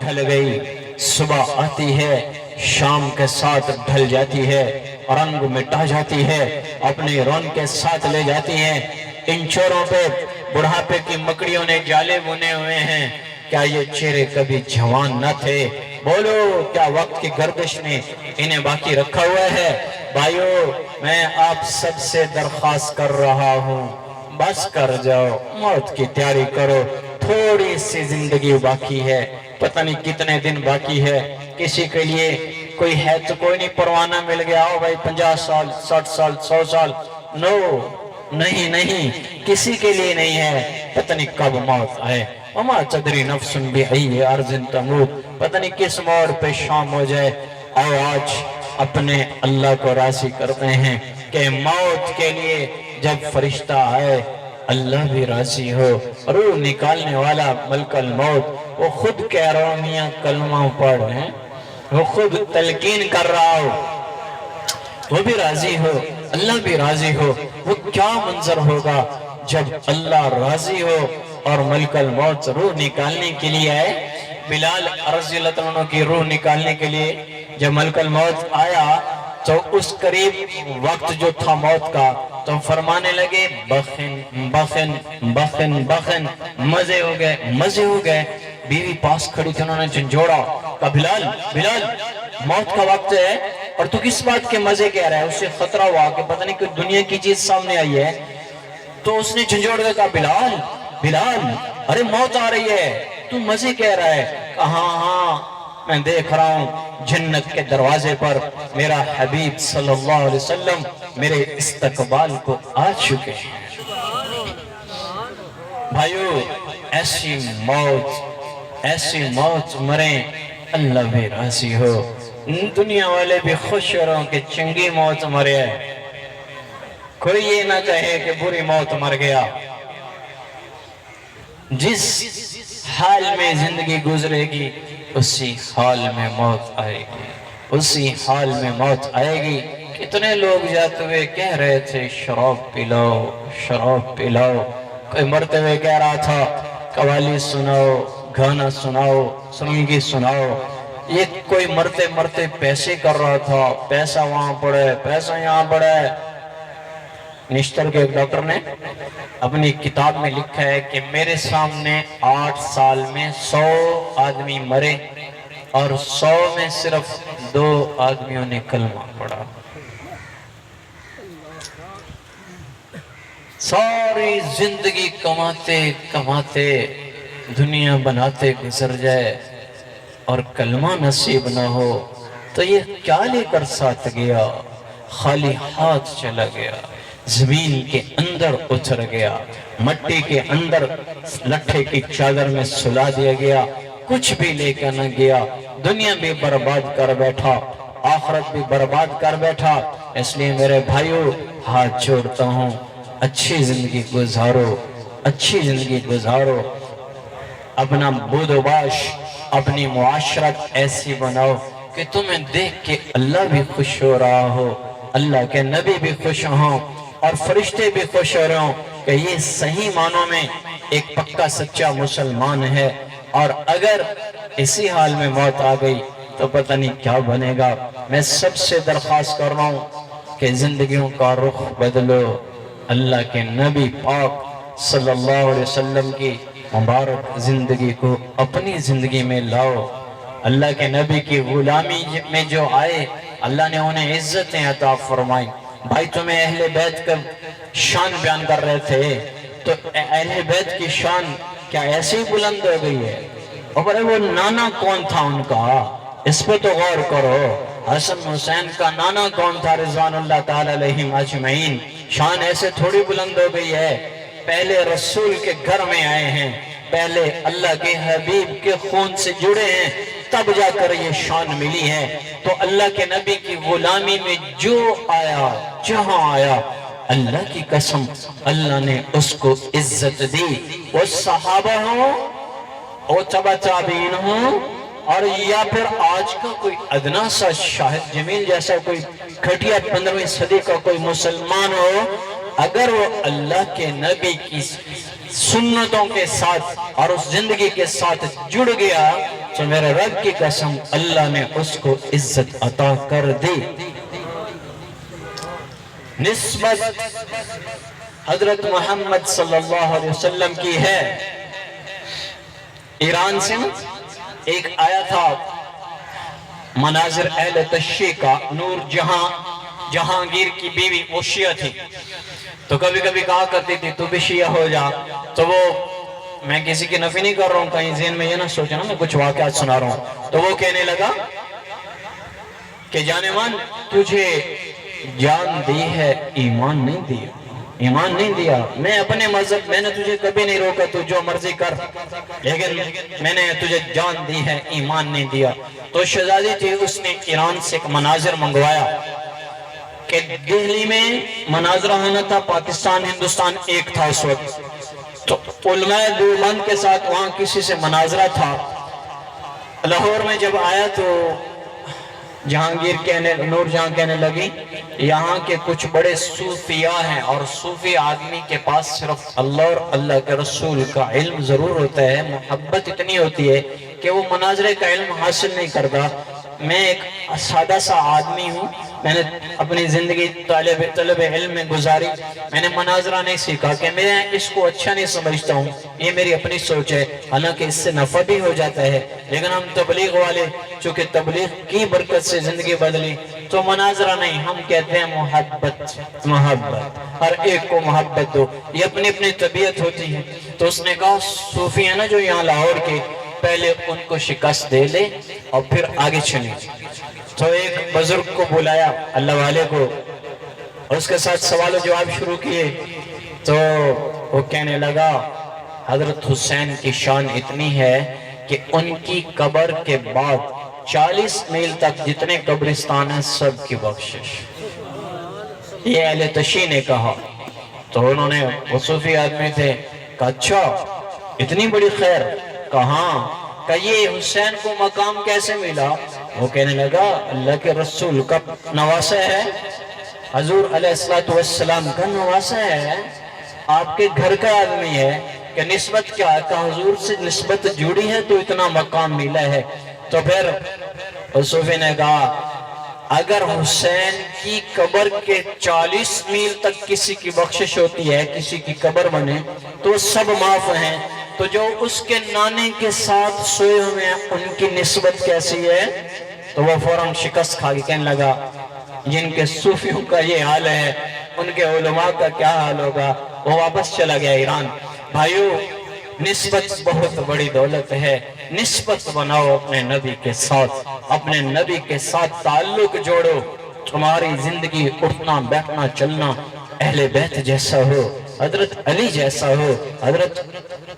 ڈھل گئی، صبح آتی ہے شام کے ساتھ ڈھل جاتی ہے، رنگ مٹا جاتی ہے، اپنی رون کے ساتھ لے جاتی ہیں۔ ان چوروں پہ بڑھاپے کی مکڑیوں نے جالے بنے ہوئے ہیں، کیا یہ چہرے کبھی جوان نہ تھے؟ بولو، کیا وقت کی گردش نے انہیں باقی رکھا ہوا ہے؟ بھائیو، میں آپ سب سے درخواست کر رہا ہوں، بس کر جاؤ، موت کی تیاری کرو، تھوڑی سی زندگی باقی ہے، پتہ نہیں کتنے دن باقی ہے۔ کسی کے لیے کوئی ہے تو کوئی نہیں، پروانہ مل گیا ہو بھائی 50 سال 60 سال 100 سال، نو، نہیں، کسی کے لیے نہیں ہے، پتہ نہیں کب موت آئے۔ وما تدری نفس بأی ارض تموت، پتہ نہیں کس موڑ پہ شام ہو جائے۔ اور آج اپنے اللہ کو راضی کرتے ہیں کہ موت کے لیے جب فرشتہ آئے اللہ بھی راضی ہو۔ روح نکالنے والا ملک الموت وہ خود کہہ رہا ہوں میاں کلمہ پڑھ رہے ہیں، وہ خود تلقین کر رہا ہو، وہ بھی راضی ہو، اللہ بھی راضی ہو۔ وہ کیا منظر ہوگا جب اللہ راضی ہو اور ملک الموت روح نکالنے کے لیے آئے۔ بلال رضی اللہ عنہ کی روح نکالنے کے لیے جب ملک الموت آیا تو اس قریب وقت جو تھا موت کا، تو فرمانے لگے بخن بخن بخن بخن، مزے ہو گئے۔ بیوی پاس کھڑی تھی، انہوں نے جھنجھوڑا، کہا بلال بلال، موت کا وقت ہے اور تو کس بات کے مزے کہہ رہا ہے؟ اسے خطرہ ہوا کہ پتہ نہیں کوئی دنیا کی چیز سامنے آئی ہے، تو اس نے جھنجھوڑ کے کہا بلال بلال، ارے موت آ رہی ہے، تو مزے کہہ رہا ہے؟ کہا ہاں، میں دیکھ رہا ہوں جنت کے دروازے پر میرا حبیب صلی اللہ علیہ وسلم میرے استقبال کو آ چکے ہیں۔ بھائیو، ایسی موت مریں اللہ بھی راضی ہو، دنیا والے بھی خوش ہو رہوں کہ چنگی موت مرے ہے، کوئی یہ نہ کہے کہ بری موت مر گیا۔ جس حال میں زندگی گزرے گی اسی حال میں موت آئے گی، اسی حال میں موت آئے گی۔ کتنے لوگ جاتے ہوئے کہہ رہے تھے شراب پلاؤ شراب پلاؤ، کوئی مرتے ہوئے کہہ رہا تھا قوالی سناؤ، گانا سناؤ، سنگی سناؤ۔ یہ کوئی مرتے مرتے پیسے کر رہا تھا، پیسہ وہاں پڑے پیسہ یہاں پڑے۔ نشتر کے ایک ڈاکٹر نے اپنی کتاب میں لکھا ہے کہ میرے سامنے 8 سال میں 100 آدمی مرے اور 100 میں صرف 2 آدمیوں نے کلمہ پڑھا۔ ساری زندگی کماتے کماتے دنیا بناتے گزر جائے اور کلمہ نصیب نہ ہو تو یہ کیا لے کر ساتھ گیا؟ خالی ہاتھ چلا گیا، زمین کے اندر اتر گیا، مٹی کے اندر لٹھے کی چادر میں سلا دیا گیا، کچھ بھی لے کر نہ گیا، دنیا بھی برباد کر بیٹھا، آخرت بھی برباد کر بیٹھا۔ اس لیے میرے بھائیو، ہاتھ جوڑتا ہوں، اچھی زندگی گزارو، اچھی زندگی گزارو، اپنا بود و باش، اپنی معاشرت ایسی بناؤ کہ تمہیں دیکھ کے اللہ بھی خوش ہو رہا ہو، اللہ کے نبی بھی خوش ہوں اور فرشتے بھی خوش ہو رہے ہوں کہ یہ صحیح معنوں میں ایک پکا سچا مسلمان ہے۔ اور اگر اسی حال میں موت آ گئی تو پتہ نہیں کیا بنے گا۔ میں سب سے درخواست کر رہا ہوں کہ زندگیوں کا رخ بدلو، اللہ کے نبی پاک صلی اللہ علیہ وسلم کی مبارک زندگی کو اپنی زندگی میں لاؤ۔ اللہ کے نبی کی غلامی میں جو آئے اللہ نے انہیں عزتیں عطا فرمائی۔ بھائی تمہیں اہل بیت کا شان بیان کر رہے تھے تو اہل بیت کی شان کیا ایسے ہی بلند ہو گئی ہے؟ اور وہ نانا کون تھا ان کا؟ اس پہ تو غور کرو، حسن حسین کا نانا کون تھا رضوان اللہ تعالی علیہم اجمعین؟ شان ایسے تھوڑی بلند ہو گئی ہے، پہلے رسول کے گھر میں آئے ہیں، پہلے اللہ کے حبیب کے خون سے جڑے ہیں، تب جا کر یہ شان ملی ہے۔ تو اللہ کے نبی کی غلامی میں جو آیا جہاں آیا، اللہ کی قسم اللہ نے اس کو عزت دی۔ وہ صحابہ ہوں، وہ تبع تابعین ہوں، اور یا پھر آج کا کوئی ادنا سا شاہد جمیل جیسا کوئی کھٹیا 15ویں صدی کا کوئی مسلمان ہو، اگر وہ اللہ کے نبی کی سنتوں کے ساتھ اور اس زندگی کے ساتھ جڑ گیا تو میرے رب کی قسم اللہ نے اس کو عزت عطا کر دی۔ نسبت حضرت محمد صلی اللہ علیہ وسلم کی ہے۔ ایران سے ایک آیا تھا مناظر اہل تشیع کا، نور جہانگیر کی بیوی، وہ شیعہ تھی، تو کبھی کبھی کہا کرتی تھی تو بھی شیعہ ہو جا۔ تو وہ، میں کسی کی نفی نہیں کر رہا ہوں، کہیں ذہن میں یہ نہ سوچنا میں کچھ واقعات سنا رہا ہوں، تو وہ کہنے لگا کہ جانے من تجھے جان دی ہے ایمان نہیں دیا، ایمان نہیں دیا۔ میں اپنے مذہب، میں نے تجھے کبھی نہیں روکا تو جو مرضی کر، لیکن میں نے تجھے جان دی ہے ایمان نہیں دیا۔ تو شہزادی تھی، اس نے ایران سے ایک مناظر منگوایا کہ دہلی میں مناظرہ ہونا تھا، پاکستان ہندوستان ایک تھا اس وقت، تو علماء دیوبند کے ساتھ وہاں کسی سے مناظرہ تھا۔ لاہور میں جب آیا تو نور جہاں کہنے لگی یہاں کے کچھ بڑے صوفیاء ہیں، اور صوفی آدمی کے پاس صرف اللہ اور اللہ کے رسول کا علم ضرور ہوتا ہے، محبت اتنی ہوتی ہے کہ وہ مناظرے کا علم حاصل نہیں کرتا۔ میں ایک سادہ سا آدمی ہوں، میں نے اپنی زندگی طلب علم میں گزاری، میں نے مناظرہ نہیں سیکھا، کہ میں اس کو اچھا نہیں سمجھتا ہوں، یہ میری اپنی سوچ ہے، حالانکہ اس سے نفع بھی ہو جاتا ہے، لیکن ہم تبلیغ والے چونکہ تبلیغ کی برکت سے زندگی بدلی، تو مناظرہ نہیں، ہم کہتے ہیں محبت، ہر ایک کو محبت دو، یہ اپنی اپنی طبیعت ہوتی ہے۔ تو اس نے کہا صوفی ہیں نا جو یہاں لاہور کے، پہلے ان کو شکست دے لے اور پھر آگے چلیں۔ تو ایک بزرگ کو بلایا اللہ والے کو، اور اس کے ساتھ سوال و جواب شروع کیے، تو وہ کہنے لگا حضرت حسین کی شان اتنی ہے کہ ان کی قبر کے بعد 40 میل تک جتنے قبرستان ہیں سب کی بخشش۔ یہ اہل تشیع نے کہا، تو انہوں نے، وہ صوفی آدمی تھے، کہا اچھا اتنی بڑی خیر، کہاں، کہ یہ حسین کو مقام کیسے ملا؟ وہ کہنے لگا اللہ کے رسول کا نواسہ ہے، حضور علیہ السلام کا نواسہ ہے، آپ کے گھر کا آدمی ہے، کہ نسبت کیا ہے؟ کہ حضور سے نسبت جڑی ہے تو اتنا مقام ملا ہے۔ تو پھر صوفی نے کہا اگر حسین کی قبر کے 40 میل تک کسی کی بخشش ہوتی ہے، کسی کی قبر بنے تو سب معاف ہیں، تو جو اس کے نانے کے ساتھ سوئے ہوئے ہیں ان کی نسبت کیسی ہے؟ تو وہ فوراً شکست کھا کے کہنے لگا جن کے صوفیوں کا یہ حال ہے ان کے علماء کا کیا حال ہوگا۔ وہ واپس چلا گیا ایران۔ بھائیو، نسبت بہت بڑی دولت ہے، نسبت بناؤ اپنے نبی کے ساتھ، اپنے نبی کے ساتھ تعلق جوڑو، تمہاری زندگی اٹھنا بیٹھنا چلنا اہل بیت جیسا ہو، حضرت علی جیسا ہو، حضرت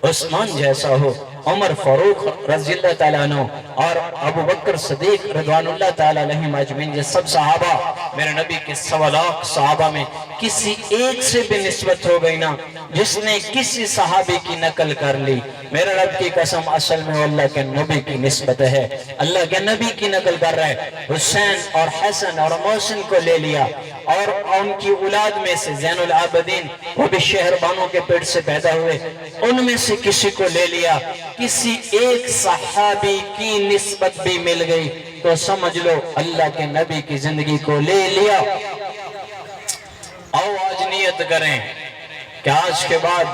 عثمان جیسا ہو، عمر فاروق رضی اللہ تعالیٰ عنہ اور ابو بکر صدیق رضوان اللہ تعالیٰ علیہم اجمعین، یہ سب صحابہ، میرے نبی کے 1.25 لاکھ صحابہ میں کسی ایک سے بھی نسبت ہو گئی نا، جس نے کسی صحابی کی نقل کر لی، میرے رب کی قسم اصل میں اللہ کے نبی کی نسبت ہے، اللہ کے نبی کی نقل کر رہے۔ حسین اور حسن اور محسن کو لے لیا، اور ان کی اولاد میں سے زین العابدین، وہ بھی شہربانوں کے پیٹ سے پیدا ہوئے، ان میں سے کسی کو لے لیا، کسی ایک صحابی کی نسبت بھی مل گئی تو سمجھ لو اللہ کے نبی کی زندگی کو لے لیا۔ آؤ آج نیت کریں کہ آج کے بعد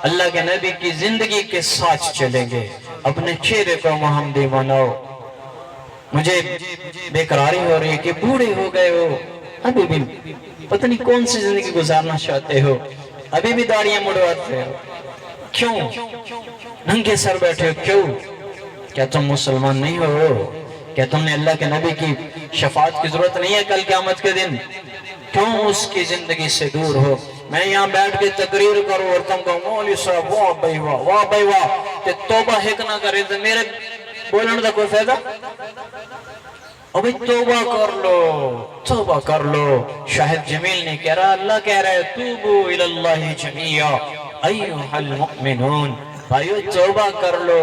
اللہ کے نبی کی زندگی کے ساتھ چلیں گے، اپنے چہرے کو محمدی بناؤ۔ مجھے بے قراری ہو رہی ہے کہ بوڑھے ہو گئے ہو، ابھی بھی پتہ نہیں کون سی زندگی گزارنا چاہتے ہو، ابھی بھی داڑیاں مڑواتے ہو، کیوں ننگے سر بیٹھے ہو؟ کیوں؟ کیا تم مسلمان نہیں ہو؟ کیا تم نے اللہ کے نبی کی شفاعت کی ضرورت نہیں ہے کل قیامت کے دن؟ کیوں اس کی زندگی سے دور ہو؟ میں یہاں بیٹھ کے تقریر کروں اور تم کہو مولوی صاحب واہ بھائی واہ، واہ بھائی واہ، کہ توبہ ہک نہ کرے تو میرے بولنے کا کوئی فائدہ؟ ابھی توبہ کر لو، توبہ کر لو۔ شاہد جمیل نے کہہ رہا، اللہ کہہ رہا ہے توبو الاللہ جمیعا ایہا المؤمنون، بھائیو توبہ کر لو،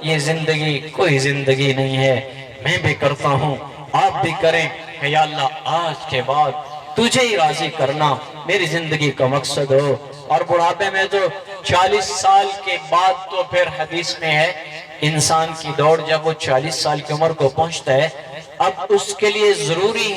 یہ زندگی کوئی زندگی نہیں ہے، میں بھی کرتا ہوں، آپ بھی کریں کہ یا اللہ آج کے بعد تجھے ہی راضی کرنا میری زندگی کا مقصد ہو۔ اور بڑھاپے میں تو 40 سال کے بعد تو پھر حدیث میں ہے انسان کی دوڑ جب وہ 40 سال کی عمر کو پہنچتا ہے، اب اس کے لیے ضروری ہے